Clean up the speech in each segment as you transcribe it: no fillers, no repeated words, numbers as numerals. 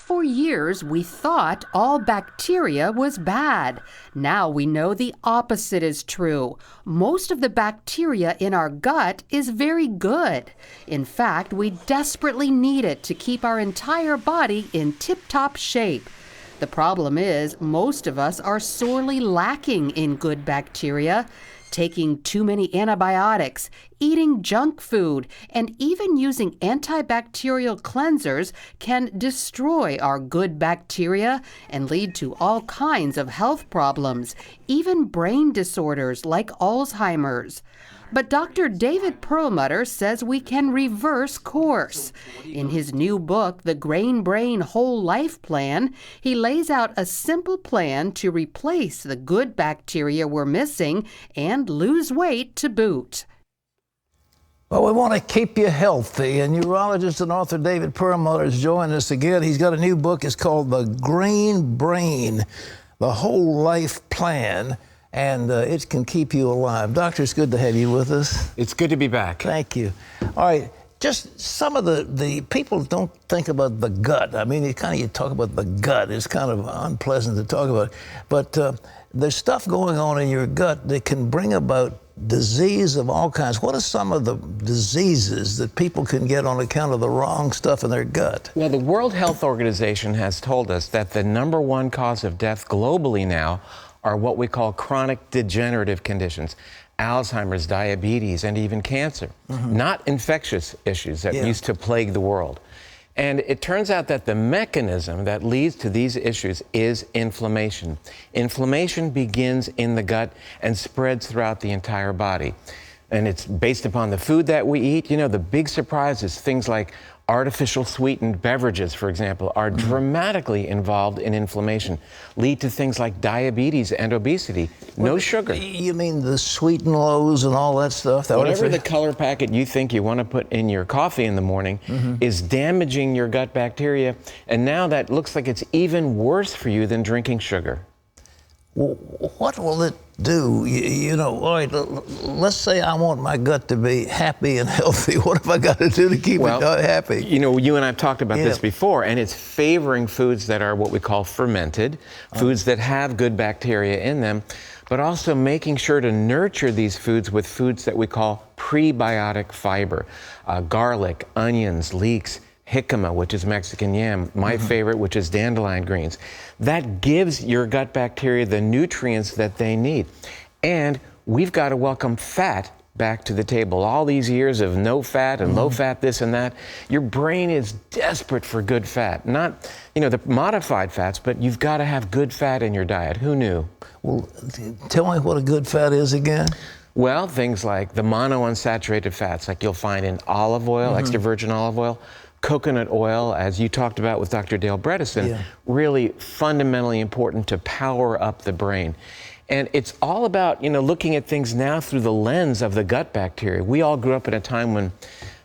For years, we thought all bacteria was bad. Now we know the opposite is true. Most of the bacteria in our gut is very good. In fact, we desperately need it to keep our entire body in tip-top shape. The problem is, most of us are sorely lacking in good bacteria. Taking too many antibiotics, eating junk food, and even using antibacterial cleansers can destroy our good bacteria and lead to all kinds of health problems, even brain disorders like Alzheimer's. But Dr. David Perlmutter says we can reverse course. In his new book, The Grain Brain Whole Life Plan, he lays out a simple plan to replace the good bacteria we're missing and lose weight to boot. Well, we want to keep you healthy, and urologist and author David Perlmutter is joining us again. He's got a new book. It's called The Grain Brain, The Whole Life Plan. And it can keep you alive. Doctor, it's good to have you with us. It's good to be back. Thank you. All right, just some of the people don't think about the gut. I mean, you talk about the gut. It's kind of unpleasant to talk about. But there's stuff going on in your gut that can bring about disease of all kinds. What are some of the diseases that people can get on account of the wrong stuff in their gut? Well, the World Health Organization has told us that the #1 cause of death globally now are what we call chronic degenerative conditions, Alzheimer's, diabetes, and even cancer, not infectious issues that used to plague the world. And it turns out that the mechanism that leads to these issues is inflammation. Inflammation begins in the gut and spreads throughout the entire body. And it's based upon the food that we eat. You know, the big surprise is things like artificial sweetened beverages, for example, are dramatically involved in inflammation, lead to things like diabetes and obesity. No sugar. You mean the sweet and lows and all that stuff? Whatever the color packet you think you want to put in your coffee in the morning is damaging your gut bacteria, and now that looks like it's even worse for you than drinking sugar. Well, what will it do? You know, all right, let's say I want my gut to be happy and healthy. What have I got to do to keep it happy? You know, you and I have talked about this before, and it's favoring foods that are what we call fermented, foods that have good bacteria in them, but also making sure to nurture these foods with foods that we call prebiotic fiber, garlic, onions, leeks, jicama, which is Mexican yam, my favorite, which is dandelion greens. That gives your gut bacteria the nutrients that they need. And we've got to welcome fat back to the table. All these years of no fat and low fat, this and that, your brain is desperate for good fat. Not, you know, the modified fats, but you've got to have good fat in your diet. Who knew? Well, tell me what a good fat is again. Well, things like the monounsaturated fats, like you'll find in olive oil, extra virgin olive oil, coconut oil, as you talked about with Dr. Dale Bredesen, really fundamentally important to power up the brain. And it's all about, you know, looking at things now through the lens of the gut bacteria. We all grew up in a time when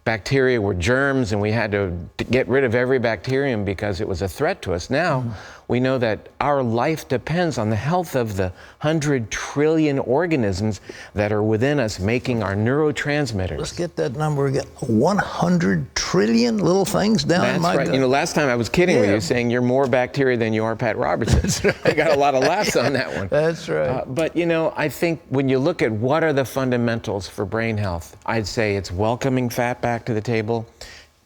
bacteria were germs and we had to get rid of every bacterium because it was a threat to us. Now, we know that our life depends on the health of the 100 trillion organisms that are within us making our neurotransmitters. Let's get that number again. 100 trillion little things down in my gut. That's right. You know, last time I was kidding with you, saying you're more bacteria than you are Pat Robertson. That's right. I got a lot of laughs on that one. That's right. But, you know, I think when you look at what are the fundamentals for brain health, I'd say it's welcoming fat back to the table,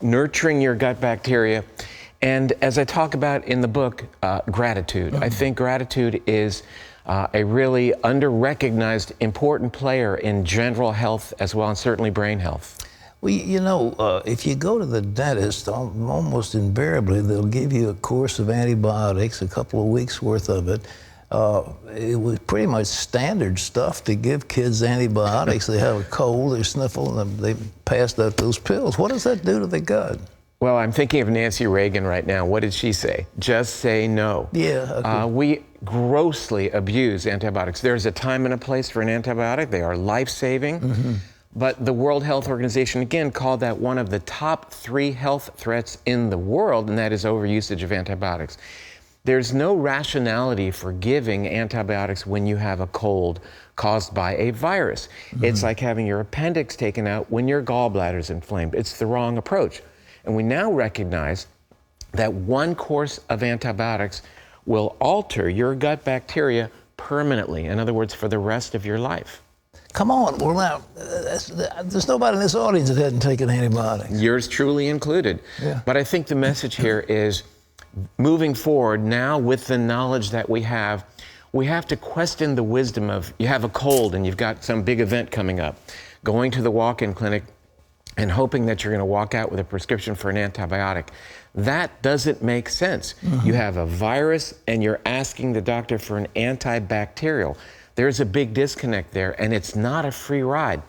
nurturing your gut bacteria, and as I talk about in the book, gratitude. I think gratitude is a really under-recognized important player in general health as well, and certainly brain health. Well, you know, if you go to the dentist, almost invariably they'll give you a course of antibiotics, a couple of weeks worth of it. It was pretty much standard stuff to give kids antibiotics. They have a cold, they sniffle, and they passed out those pills. What does that do to the gut? Well, I'm thinking of Nancy Reagan right now. What did she say? Just say no. Yeah. We grossly abuse antibiotics. There's a time and a place for an antibiotic. They are life-saving. But the World Health Organization, again, called that one of the top 3 health threats in the world, and that is overusage of antibiotics. There's no rationality for giving antibiotics when you have a cold caused by a virus. It's like having your appendix taken out when your gallbladder's inflamed. It's the wrong approach. And we now recognize that one course of antibiotics will alter your gut bacteria permanently. In other words, for the rest of your life. Come on. Well, now, there's nobody in this audience that hasn't taken antibiotics. Yours truly included. Yeah. But I think the message here is, moving forward now with the knowledge that we have to question the wisdom of, you have a cold and you've got some big event coming up, going to the walk-in clinic and hoping that you're going to walk out with a prescription for an antibiotic. That doesn't make sense. You have a virus and you're asking the doctor for an antibacterial. There's a big disconnect there, and it's not a free ride.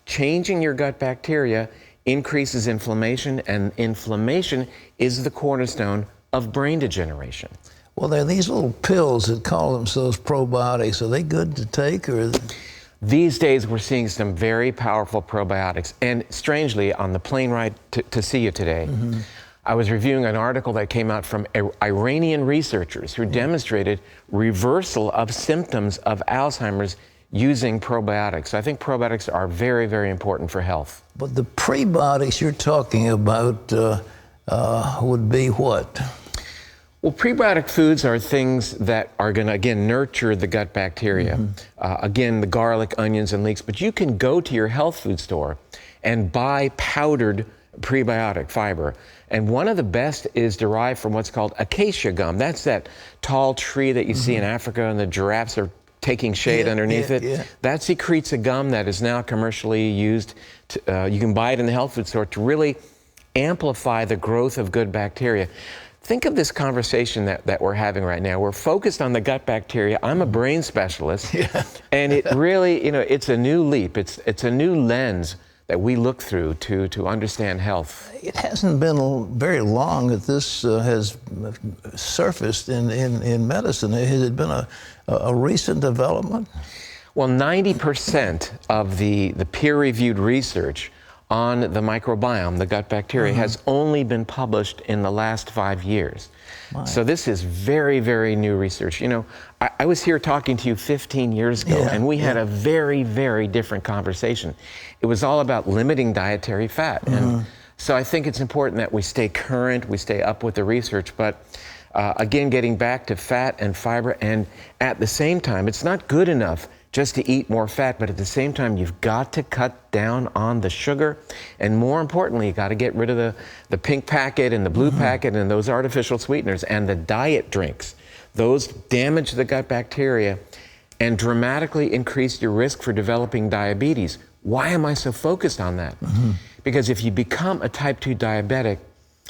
Changing your gut bacteria increases inflammation, and inflammation is the cornerstone of brain degeneration. Well, there are these little pills that call themselves probiotics. Are they good to take, or? These days, we're seeing some very powerful probiotics. And strangely, on the plane ride to see you today, I was reviewing an article that came out from Iranian researchers who demonstrated reversal of symptoms of Alzheimer's using probiotics. I think probiotics are very, very important for health. But the prebiotics you're talking about would be what? Well, prebiotic foods are things that are going to, again, nurture the gut bacteria. Again, the garlic, onions, and leeks. But you can go to your health food store and buy powdered prebiotic fiber. And one of the best is derived from what's called acacia gum. That's that tall tree that you see in Africa, and the giraffes are taking shade underneath it. That secretes a gum that is now commercially used. You can buy it in the health food store to really amplify the growth of good bacteria. Think of this conversation that we're having right now. We're focused on the gut bacteria. I'm a brain specialist, and it really, it's a new leap. It's a new lens that we look through to understand health. It hasn't been very long that this has surfaced in medicine. Has it been a recent development? Well, 90% of the peer-reviewed research on the microbiome, the gut bacteria, has only been published in the last 5 years. So this is very, very new research. I was here talking to you 15 years ago, and we had a very, very different conversation. It was all about limiting dietary fat. And so I think it's important that we stay current, we stay up with the research, but again, getting back to fat and fiber, and at the same time, it's not good enough just to eat more fat, but at the same time, you've got to cut down on the sugar, and more importantly, you got to get rid of the pink packet and the blue packet and those artificial sweeteners and the diet drinks. Those damage the gut bacteria and dramatically increase your risk for developing diabetes. Why am I so focused on that? Because if you become a type 2 diabetic,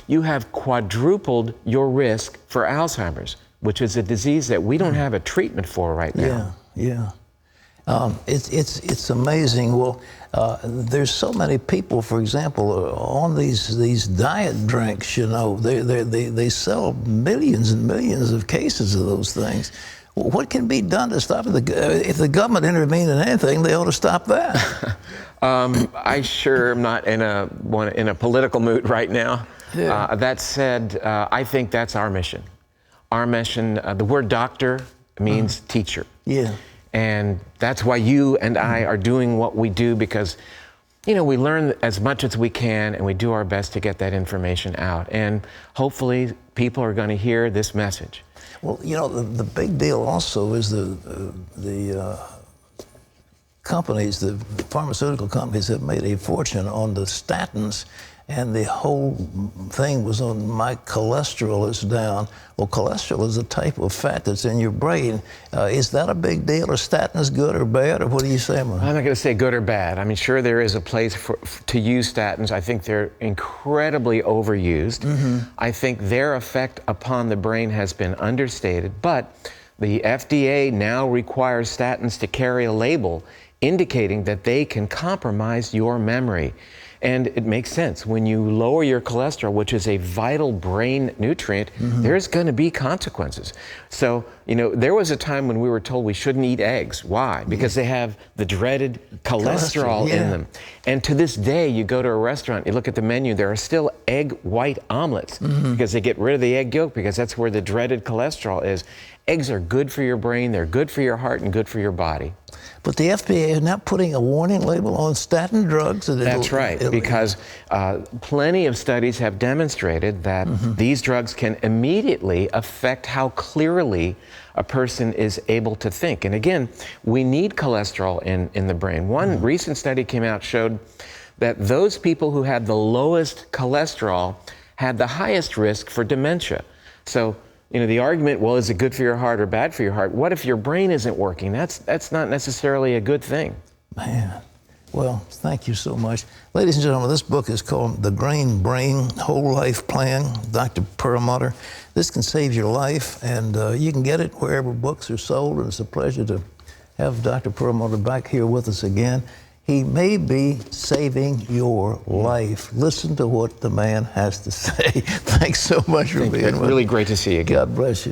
you have quadrupled your risk for Alzheimer's, which is a disease that we don't have a treatment for right now. It's amazing. Well, there's so many people, for example, on these diet drinks. They sell millions and millions of cases of those things. What can be done to stop it? If the government intervened in anything, they ought to stop that. I sure am not in a political mood right now. That said, I think that's our mission. Our mission. The word doctor means teacher. And that's why you and I are doing what we do, because, we learn as much as we can, and we do our best to get that information out. And hopefully people are going to hear this message. Well, the big deal also is the companies, the pharmaceutical companies have made a fortune on the statins, and the whole thing was on my cholesterol is down. Well, cholesterol is a type of fat that's in your brain. Is that a big deal? Are statins good or bad, or what do you say, man? I'm not going to say good or bad. I mean, sure, there is a place to use statins. I think they're incredibly overused. I think their effect upon the brain has been understated, but the FDA now requires statins to carry a label indicating that they can compromise your memory. And it makes sense. When you lower your cholesterol, which is a vital brain nutrient, there's going to be consequences. So, there was a time when we were told we shouldn't eat eggs. Why? Because they have the dreaded cholesterol in them. And to this day, you go to a restaurant, you look at the menu, there are still egg white omelets because they get rid of the egg yolk, because that's where the dreaded cholesterol is. Eggs are good for your brain, they're good for your heart, and good for your body. But the FDA is not putting a warning label on statin drugs. That's right, because plenty of studies have demonstrated that these drugs can immediately affect how clearly a person is able to think. And again, we need cholesterol in the brain. One recent study came out, showed that those people who had the lowest cholesterol had the highest risk for dementia. So, you know, the argument, well, is it good for your heart or bad for your heart? What if your brain isn't working? That's not necessarily a good thing. Man, well, thank you so much. Ladies and gentlemen, this book is called The Grain Brain Whole Life Plan, Dr. Perlmutter. This can save your life, and you can get it wherever books are sold, and it's a pleasure to have Dr. Perlmutter back here with us again. He may be saving your life. Listen to what the man has to say. Thanks so much for being with us. Really great to see you again. God bless you.